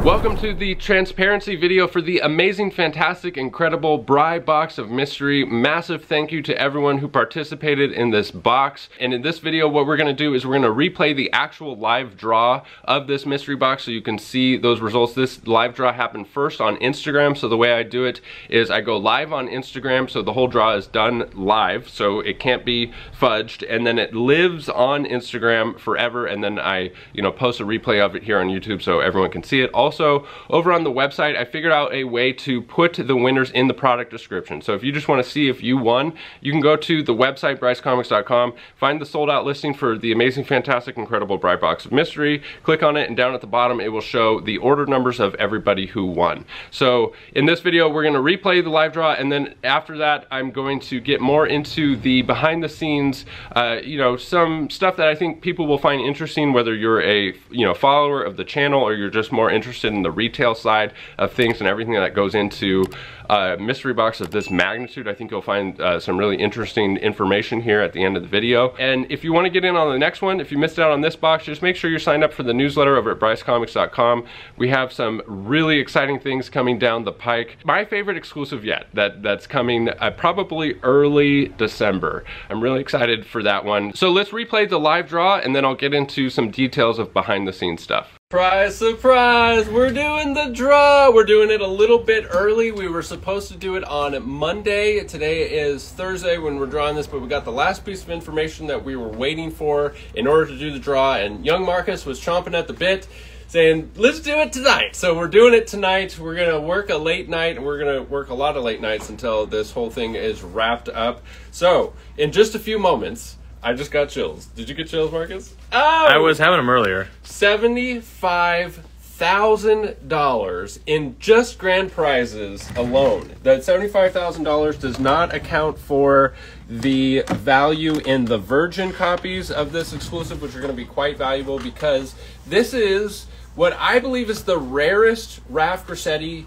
Welcome to the transparency video for the amazing, fantastic, incredible Bry box of mystery. Massive thank you to everyone who participated in this box. And in this video, what we're gonna do is we're gonna replay the actual live draw of this mystery box so you can see those results. This live draw happened first on Instagram. So the way I do it is I go live on Instagram. So the whole draw is done live. So it can't be fudged. And then it lives on Instagram forever. And then I, post a replay of it here on YouTube so everyone can see it. Also, over on the website, I figured out a way to put the winners in the product description. So if you just want to see if you won, you can go to the website, brycecomics.com, find the sold out listing for the amazing, fantastic, incredible Bry box of mystery, click on it, and down at the bottom, it will show the order numbers of everybody who won. So in this video, we're going to replay the live draw, and then after that, I'm going to get more into the behind the scenes, some stuff that I think people will find interesting, whether you're a follower of the channel or you're just more interested in the retail side of things and everything that goes into a mystery box of this magnitude. I think you'll find some really interesting information here at the end of the video. And if you want to get in on the next one, if you missed out on this box, just make sure you're signed up for the newsletter over at brycecomics.com. We have some really exciting things coming down the pike. My favorite exclusive yet, that's coming probably early December. I'm really excited for that one. So let's replay the live draw and then I'll get into some details of behind the scenes stuff. Surprise, surprise, we're doing the draw. We're doing it a little bit early. We were supposed to do it on Monday. Today is Thursday when we're drawing this, but we got the last piece of information that we were waiting for in order to do the draw, and young Marcus was chomping at the bit saying, let's do it tonight. So we're doing it tonight. We're gonna work a late night, and we're gonna work a lot of late nights until this whole thing is wrapped up. So in just a few moments, I just got chills. Did you get chills, Marcus? Oh! I was having them earlier. $75,000 in just grand prizes alone. That $75,000 does not account for the value in the virgin copies of this exclusive, which are going to be quite valuable because this is what I believe is the rarest Raf Grassetti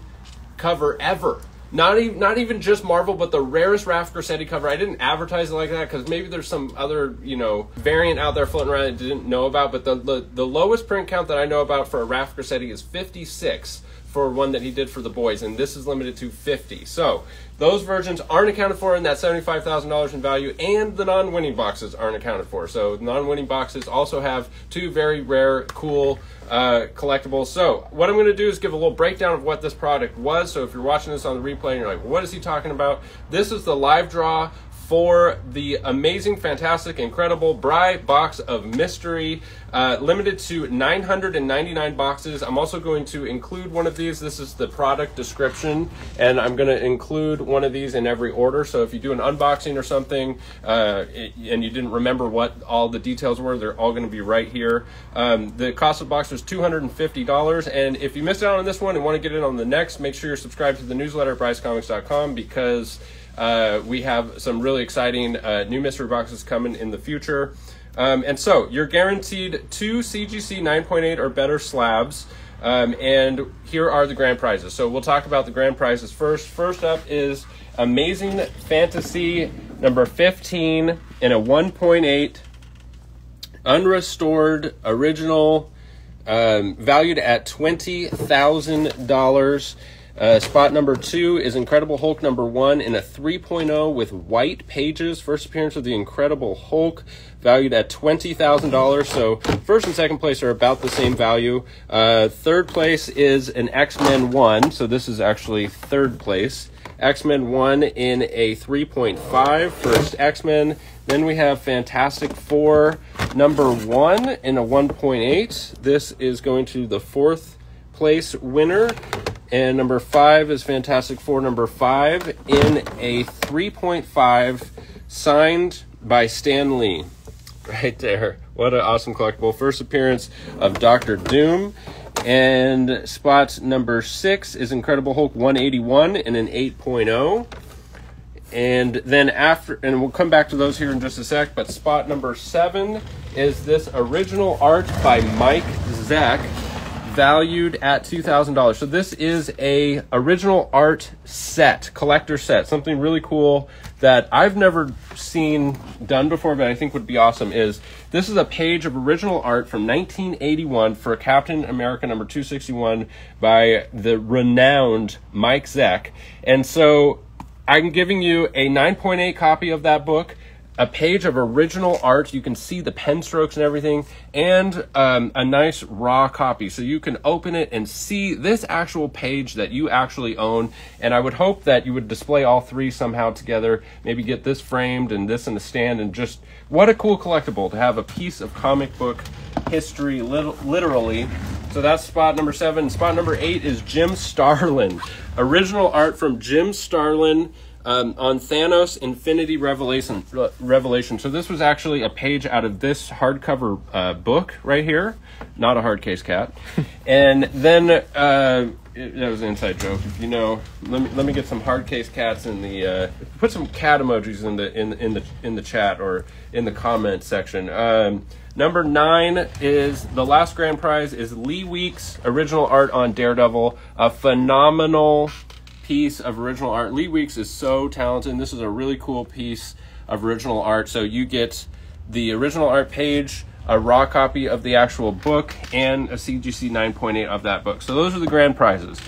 cover ever. Not even just Marvel, but the rarest Raf Grassetti cover. I didn't advertise it like that because maybe there's some other, variant out there floating around I didn't know about. But the lowest print count that I know about for a Raf Grassetti is 56 for one that he did for the boys, and this is limited to 50. So those versions aren't accounted for in that $75,000 in value, and the non-winning boxes aren't accounted for. So non-winning boxes also have two very rare, cool collectibles. So what I'm going to do is give a little breakdown of what this product was. So if you're watching this on the replay and you're like, what is he talking about? This is the live draw for the amazing, fantastic, incredible Bry box of mystery, limited to 999 boxes. I'm also going to include one of these. This is the product description, and I'm going to include one of these in every order. So if you do an unboxing or something and you didn't remember what all the details were, they're all going to be right here. The cost of the box was $250, and if you missed out on this one and want to get in on the next, make sure you're subscribed to the newsletter at brycecomics.com because we have some really exciting new mystery boxes coming in the future. And so you're guaranteed 2 CGC 9.8 or better slabs. And here are the grand prizes. So we'll talk about the grand prizes first. First up is Amazing Fantasy number 15 in a 1.8 unrestored original, valued at $20,000. Spot number 2 is Incredible Hulk number 1 in a 3.0 with white pages. First appearance of the Incredible Hulk, valued at $20,000. So first and second place are about the same value. Third place is an X-Men 1. So this is actually third place. X-Men 1 in a 3.5, first X-Men. Then we have Fantastic Four number 1 in a 1.8. This is going to the fourth place winner. And number 5 is Fantastic Four number 5 in a 3.5, signed by Stan Lee. Right there. What an awesome collectible. First appearance of Dr. Doom. And spot number 6 is Incredible Hulk 181 in an 8.0. And then after, and we'll come back to those here in just a sec, but spot number 7 is this original art by Mike Zeck, valued at $2,000. So this is a original art set, collector set, something really cool that I've never seen done before, but I think would be awesome, is this is a page of original art from 1981 for Captain America number 261 by the renowned Mike Zeck. And so I'm giving you a 9.8 copy of that book, a page of original art. You can see the pen strokes and everything, and a nice raw copy. So you can open it and see this actual page that you actually own. And I would hope that you would display all three somehow together, maybe get this framed and this in the stand, and just what a cool collectible to have a piece of comic book history, literally. So that's spot number 7. Spot number 8 is Jim Starlin. Original art from Jim Starlin on Thanos Infinity Revelation. So this was actually a page out of this hardcover book right here, not a hard case cat. And then that was an inside joke. If you know, let me get some hard case cats in the put some cat emojis in the chat or in the comment section. Number 9 is the last grand prize is Lee Weeks original art on Daredevil, a phenomenal piece of original art. Lee Weeks is so talented, and this is a really cool piece of original art. So you get the original art page, a raw copy of the actual book, and a CGC 9.8 of that book. So those are the grand prizes.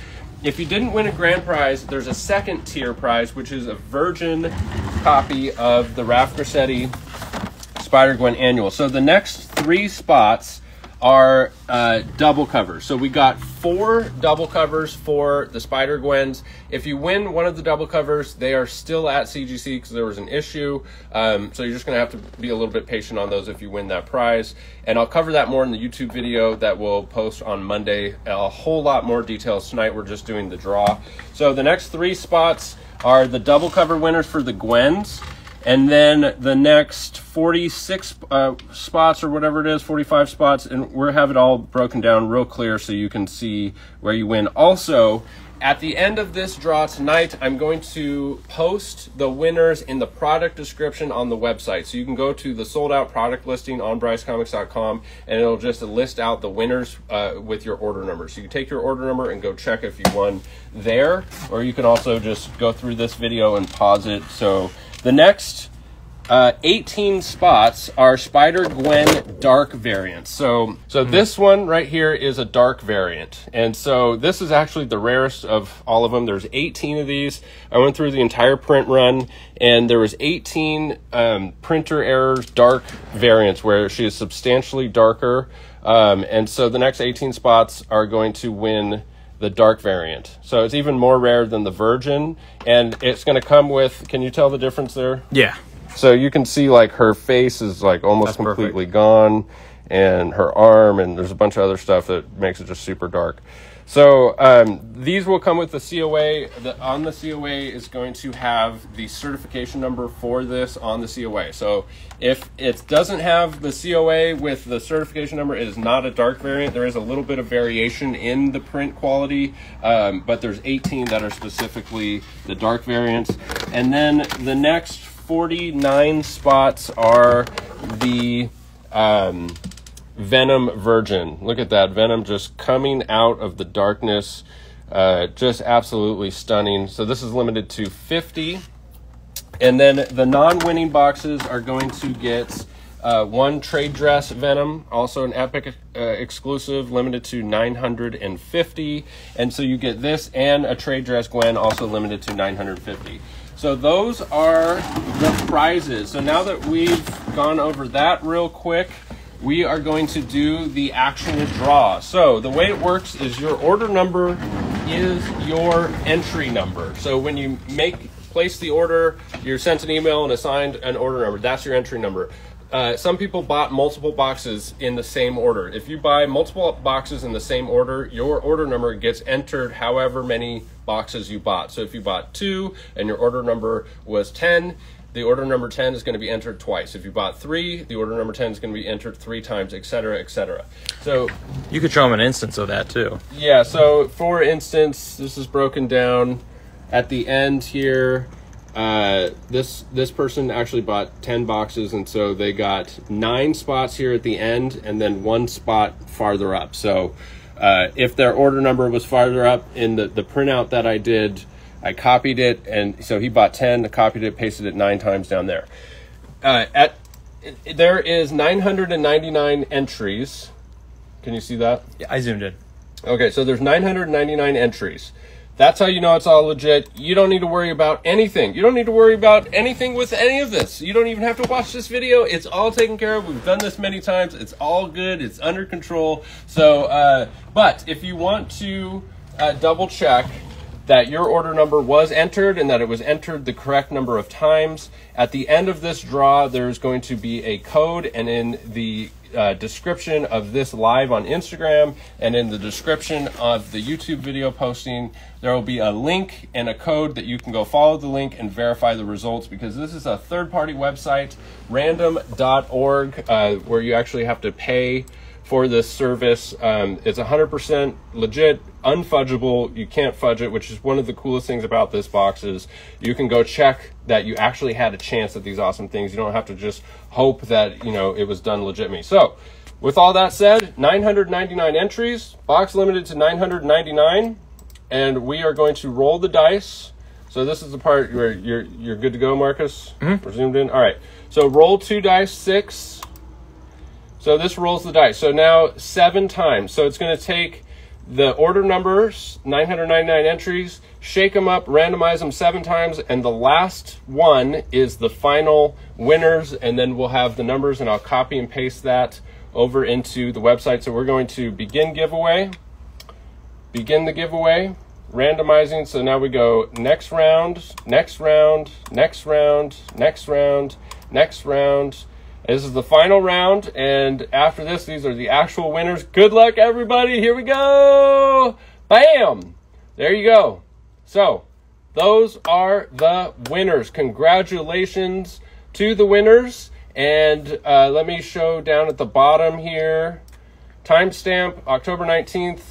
If you didn't win a grand prize, there's a second tier prize, which is a virgin copy of the Raf Grassetti Spider-Gwen annual. So the next 3 spots are double covers. So we got 4 double covers for the Spider-Gwens. If you win one of the double covers, they are still at CGC because there was an issue. So you're just going to have to be a little bit patient on those if you win that prize. And I'll cover that more in the YouTube video that we'll post on Monday. A whole lot more details tonight. We're just doing the draw. So the next 3 spots are the double cover winners for the Gwens. And then the next 46 spots or whatever it is, 45 spots, and we'll have it all broken down real clear so you can see where you win. Also, at the end of this draw tonight, I'm going to post the winners in the product description on the website. So you can go to the sold out product listing on brycecomics.com, and it'll just list out the winners with your order number. So you take your order number and go check if you won there, or you can also just go through this video and pause it. So the next 18 spots are Spider-Gwen dark variants. So this one right here is a dark variant. And so this is actually the rarest of all of them. There's 18 of these. I went through the entire print run, and there was 18 printer errors dark variants where she is substantially darker. And so the next 18 spots are going to win the dark variant. So it's even more rare than the virgin, and it's going to come with, can you tell the difference there? Yeah. So you can see like her face is like almost completely gone, and her arm, and there's a bunch of other stuff that makes it just super dark. So these will come with the COA. On the COA is going to have the certification number for this on the COA. So if it doesn't have the COA with the certification number, it is not a dark variant. There is a little bit of variation in the print quality, but there's 18 that are specifically the dark variants. And then the next 49 spots are the Venom Virgin. Look at that. Venom just coming out of the darkness. Just absolutely stunning. So this is limited to 50. And then the non-winning boxes are going to get one trade dress Venom, also an Epic exclusive, limited to 950. And so you get this and a trade dress Gwen, also limited to 950. So those are the prizes. So now that we've gone over that real quick, we are going to do the actual draw. So the way it works is your order number is your entry number. So when you place the order, you're sent an email and assigned an order number. That's your entry number. Some people bought multiple boxes in the same order. If you buy multiple boxes in the same order, your order number gets entered however many boxes you bought. So if you bought 2 and your order number was 10, the order number 10 is going to be entered twice. If you bought 3, the order number 10 is going to be entered 3 times, etc., etc. So you could show them an instance of that too. Yeah, so for instance, this is broken down at the end here. This person actually bought 10 boxes, and so they got 9 spots here at the end and then 1 spot farther up. So if their order number was farther up in the printout that I did, I copied it, and so he bought 10, copied it, pasted it 9 times down there. There is 999 entries. Can you see that? Yeah, I zoomed in. Okay, so there's 999 entries. That's how you know it's all legit. You don't need to worry about anything. You don't need to worry about anything with any of this. You don't even have to watch this video. It's all taken care of. We've done this many times. It's all good. It's under control. So, but if you want to double check that your order number was entered and that it was entered the correct number of times, at the end of this draw, there's going to be a code, and in the description of this live on Instagram and in the description of the YouTube video posting, there will be a link and a code that you can go follow the link and verify the results, because this is a third-party website, random.org, where you actually have to pay for this service. It's 100% legit, unfudgeable. You can't fudge it, which is one of the coolest things about this box. Is you can go check that you actually had a chance at these awesome things. You don't have to just hope that, you know, it was done legitimately. So with all that said, 999 entries, box limited to 999, and we are going to roll the dice. So this is the part where you're good to go, Marcus. We're zoomed in. All right, so roll 2 dice, 6. So this rolls the dice. So now 7 times. So it's going to take the order numbers, 999 entries, shake them up, randomize them 7 times, and the last one is the final winners, and then we'll have the numbers, and I'll copy and paste that over into the website. So we're going to begin the giveaway, randomizing. So now we go next round, next round, next round, next round, next round. This is the final round, and after this, these are the actual winners. Good luck, everybody. Here we go. Bam. There you go. So those are the winners. Congratulations to the winners. And let me show down at the bottom here. Timestamp, October 19th.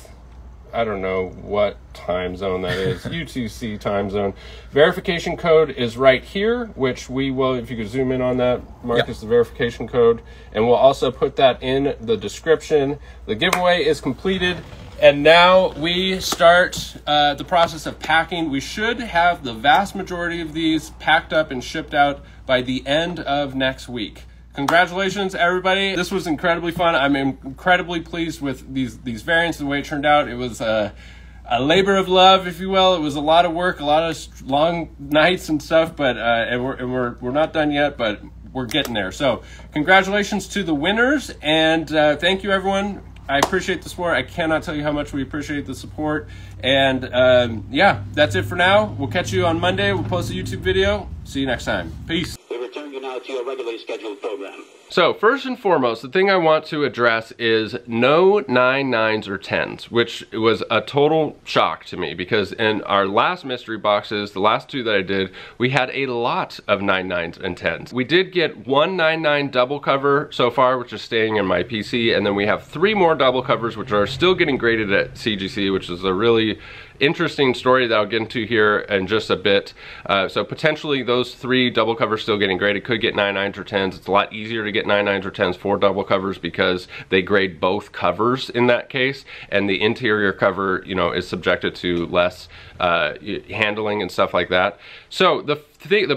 I don't know what time zone that is. UTC time zone. Verification code is right here, which we will, if you could zoom in on that, Marcus, the verification code. And we'll also put that in the description. The giveaway is completed. And now we start the process of packing. We should have the vast majority of these packed up and shipped out by the end of next week. Congratulations, everybody. This was incredibly fun. I'm incredibly pleased with these variants, the way it turned out. It was a labor of love, if you will. It was a lot of work, a lot of long nights and stuff, but and we're not done yet, but we're getting there. So congratulations to the winners, and thank you, everyone. I appreciate the support. I cannot tell you how much we appreciate the support. And yeah, that's it for now. We'll catch you on Monday. We'll post a YouTube video. See you next time. Peace. We return you now to your regularly scheduled program. So first and foremost, the thing I want to address is no 9 9s or 10s, which was a total shock to me, because in our last mystery boxes, the last 2 that I did, we had a lot of 9 9s and 10s. We did get 1 9 double cover so far, which is staying in my PC, and then we have 3 more double covers, which are still getting graded at CGC, which is a really interesting story that I'll get into here in just a bit. So potentially those 3 double covers still getting graded. Could get 9 9s or 10s. It's a lot easier to get 9 9s or 10s for double covers because they grade both covers in that case, and the interior cover, you know, is subjected to less handling and stuff like that. So the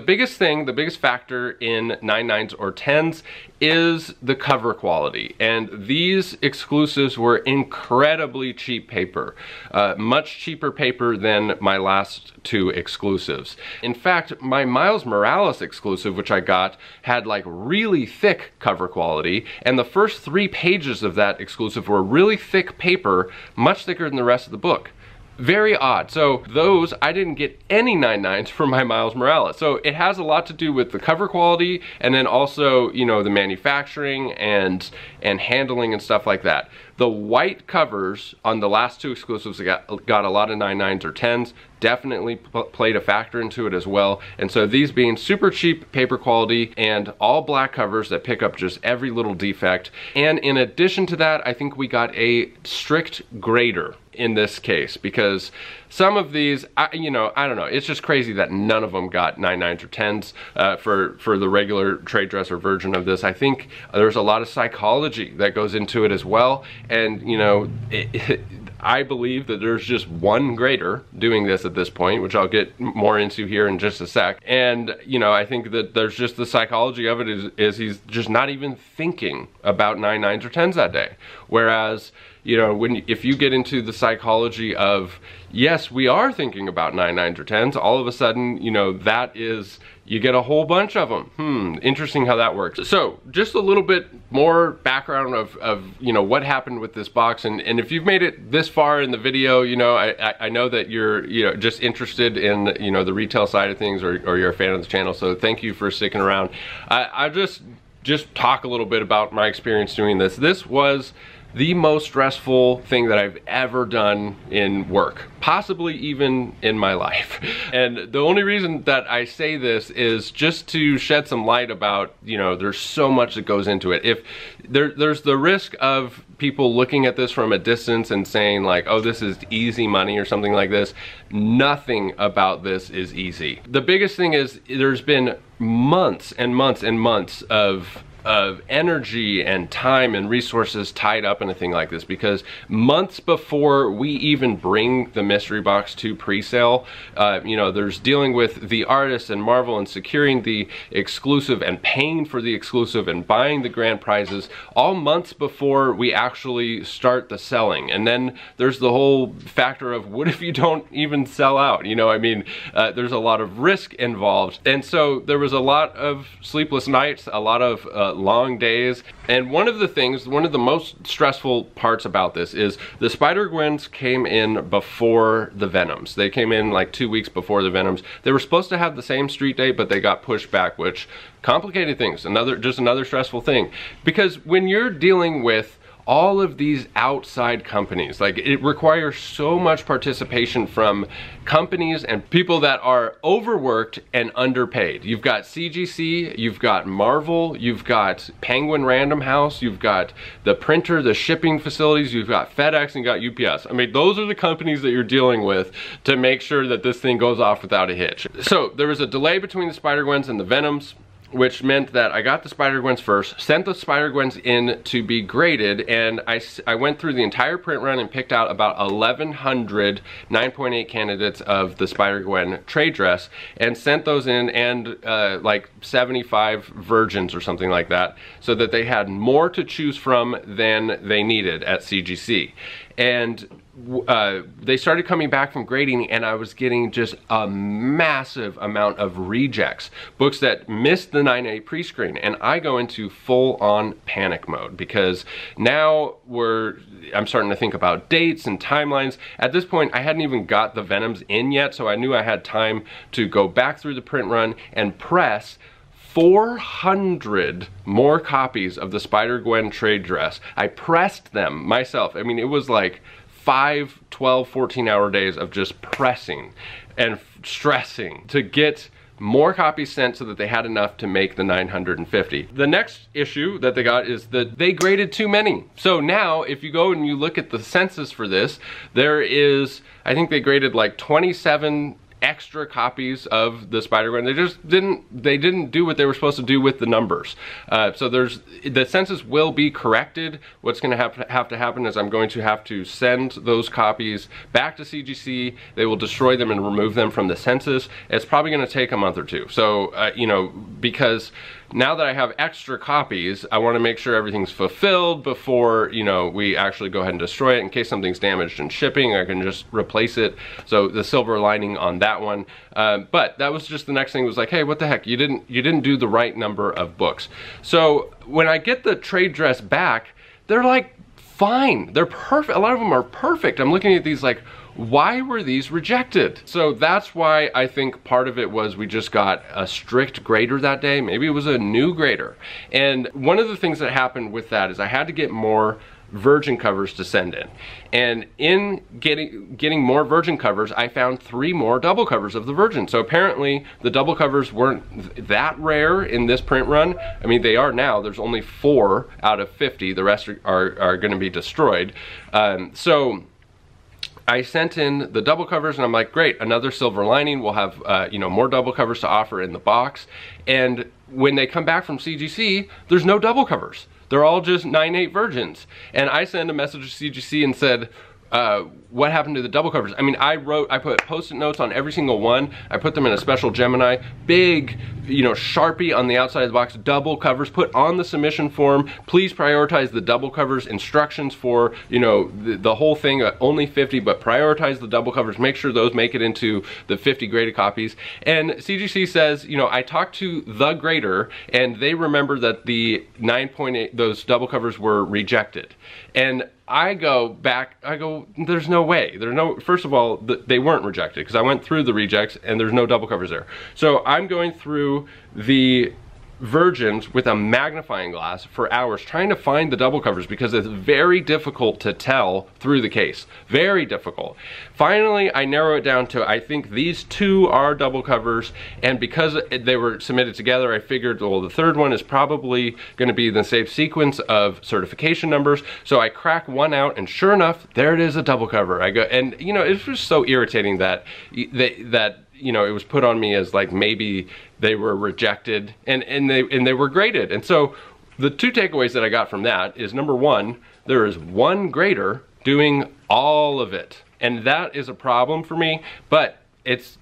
biggest factor in 9 9s or 10s is the cover quality, and these exclusives were incredibly cheap paper, much cheaper paper than my last 2 exclusives. In fact, my Miles Morales exclusive, which I got, had like really thick cover quality, and the first 3 pages of that exclusive were really thick paper, much thicker than the rest of the book. Very odd. So those, I didn't get any 9 9s for my Miles Morales. So it has a lot to do with the cover quality, and then also, you know, the manufacturing and handling and stuff like that. The white covers on the last 2 exclusives got a lot of 9 9s or 10s. Definitely played a factor into it as well. And so these being super cheap paper quality and all black covers that pick up just every little defect. And in addition to that, I think we got a strict grader in this case, because some of these, you know, I don't know, it's just crazy that none of them got 9 9s or 10s for the regular trade dress or version of this. I think there's a lot of psychology that goes into it as well, and you know, I believe that there's just one grader doing this at this point, which I'll get more into here in just a sec. And, you know, I think that there's just the psychology of it is he's just not even thinking about 9 9s or 10s that day. Whereas, you know, if you get into the psychology of, yes, we are thinking about 9 9s or 10s, all of a sudden, you know, that is, you get a whole bunch of them. Interesting how that works. So just a little bit more background of you know, what happened with this box. And if you've made it this far in the video, you know, I know that you're, you know, just interested in, you know, the retail side of things, or you're a fan of the channel. So thank you for sticking around. I just talk a little bit about my experience doing this. This was the most stressful thing that I've ever done in work, possibly even in my life. And the only reason that I say this is just to shed some light about, you know, there's so much that goes into it. If there's the risk of people looking at this from a distance and saying like, oh, this is easy money or something like this. Nothing about this is easy. The biggest thing is there's been months and months and months of energy and time and resources tied up in a thing like this, because months before we even bring the mystery box to pre-sale, you know, there's dealing with the artists and Marvel and securing the exclusive and paying for the exclusive and buying the grand prizes, all months before we actually start the selling. And then there's the whole factor of, what if you don't even sell out? You know, I mean, there's a lot of risk involved. And so there was a lot of sleepless nights, a lot of long days. And one of the most stressful parts about this is the Spider-Gwens came in before the Venoms. They came in like 2 weeks before the Venoms. They were supposed to have the same street date, but they got pushed back, which complicated things. Just another stressful thing. Because when you're dealing with all of these outside companies, like, it requires so much participation from companies and people that are overworked and underpaid. You've got CGC, you've got Marvel, you've got Penguin Random House, you've got the printer, the shipping facilities, you've got FedEx, and you got UPS. I mean, those are the companies that you're dealing with to make sure that this thing goes off without a hitch. So there was a delay between the Spider-Gwens and the Venoms, which meant that I got the Spider-Gwens first, sent the Spider-Gwens in to be graded, and I went through the entire print run and picked out about 1,100 9.8 candidates of the Spider-Gwen trade dress, and sent those in, and like 75 virgins or something like that, so that they had more to choose from than they needed at CGC. And they started coming back from grading, and I was getting just a massive amount of rejects, books that missed the 9.8 pre-screen, and I go into full-on panic mode, because now I'm starting to think about dates and timelines. At this point, I hadn't even got the Venoms in yet, so I knew I had time to go back through the print run and press 400 more copies of the Spider-Gwen trade dress. I pressed them myself. I mean, it was like 5, 12, 14-hour days of just pressing and stressing to get more copies sent so that they had enough to make the 950. The next issue that they got is that they graded too many. So now, if you go and you look at the census for this, there is, I think they graded like 27 extra copies of the Spider-Gwen. They didn't do what they were supposed to do with the numbers. So the census will be corrected. What's going to have to happen is I'm going to have to send those copies back to CGC. They will destroy them and remove them from the census. It's probably going to take a month or two. So, you know, because now that I have extra copies, I want to make sure everything's fulfilled before, you know, we actually go ahead and destroy it. In case something's damaged in shipping, I can just replace it. So the silver lining on that one. But that was just the next thing, was like, hey, what the heck? You didn't do the right number of books. So when I get the trade dress back, they're like fine. They're perfect. A lot of them are perfect. I'm looking at these like, why were these rejected? So that's why I think part of it was we just got a strict grader that day. Maybe it was a new grader. And one of the things that happened with that is I had to get more virgin covers to send in. And in getting more virgin covers, I found 3 more double covers of the virgin. So apparently the double covers weren't that rare in this print run. I mean, they are now. There's only 4 out of 50. The rest are going to be destroyed. So I sent in the double covers, and I'm like, great, another silver lining. We'll have you know, more double covers to offer in the box. And when they come back from CGC, there's no double covers. They're all just 9.8 virgins. And I sent a message to CGC and said, what happened to the double covers? I mean, I put post-it notes on every single one. I put them in a special Gemini, big, you know, Sharpie on the outside of the box, double covers, put on the submission form. Please prioritize the double covers, instructions for, you know, the whole thing, only 50, but prioritize the double covers, make sure those make it into the 50 graded copies. And CGC says, you know, I talked to the grader and they remember that the 9.8, those double covers were rejected. And I go back, I go, there's no way. There's no, first of all, they weren't rejected because I went through the rejects and there's no double covers there. So I'm going through the Virgins with a magnifying glass for hours trying to find the double covers because it's very difficult to tell through the case. Very difficult. Finally, I narrow it down to, I think these two are double covers, and because they were submitted together, I figured, well, the third one is probably going to be the same sequence of certification numbers. So I crack one out, and sure enough, there it is, a double cover. I go, and you know, it's just so irritating that you know, it was put on me as like maybe they were rejected and they were graded. And so the two takeaways that I got from that is, number one, there is one grader doing all of it. And that is a problem for me, but it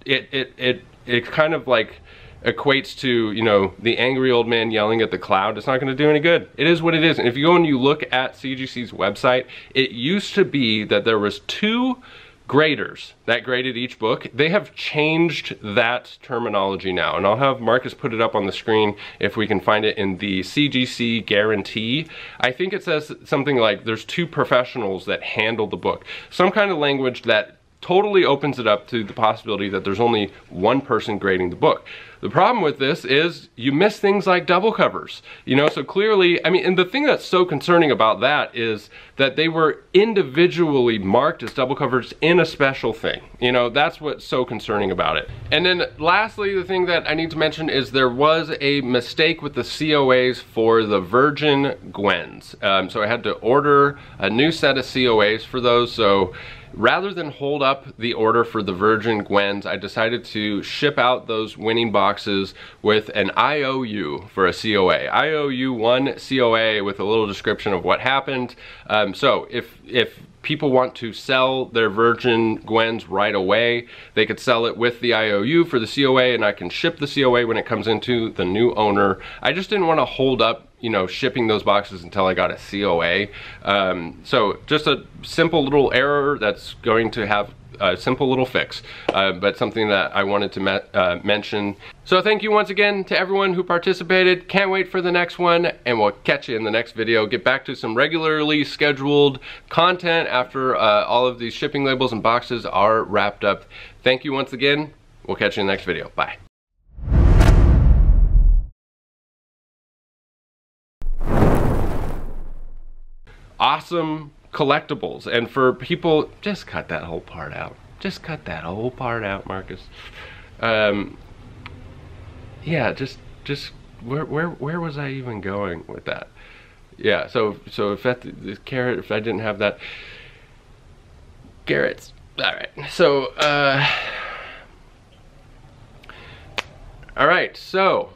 kind of like equates to, you know, the angry old man yelling at the cloud. It's not going to do any good. It is what it is. And if you go and you look at CGC's website, it used to be that there was 2 graders that graded each book. They have changed that terminology now, and I'll have Marcus put it up on the screen if we can find it in the CGC guarantee. I think it says something like there's 2 professionals that handle the book. Some kind of language that totally opens it up to the possibility that there's only one person grading the book. The problem with this is you miss things like double covers, you know, so clearly, I mean, and the thing that's so concerning about that is that they were individually marked as double covers in a special thing. You know, that's what's so concerning about it. And then lastly, the thing that I need to mention is there was a mistake with the COAs for the Virgin Gwens. So I had to order a new set of COAs for those. So rather than hold up the order for the Virgin Gwens, I decided to ship out those winning boxes with an IOU for a COA. I owe you one COA with a little description of what happened. So if people want to sell their Virgin Gwens right away, they could sell it with the IOU for the COA, and I can ship the COA when it comes into the new owner. I just didn't want to hold up, you know, shipping those boxes until I got a COA. So just a simple little error that's going to have a simple little fix, but something that I wanted to mention. So thank you once again to everyone who participated. Can't wait for the next one, and we'll catch you in the next video. Get back to some regularly scheduled content after all of these shipping labels and boxes are wrapped up. Thank you once again. We'll catch you in the next video. Bye. Awesome collectibles, and for people, just cut that whole part out. Just cut that whole part out, Marcus. Yeah, just where was I even going with that? Yeah, so if that the carrot, if I didn't have that, carrots. All right, so all right, so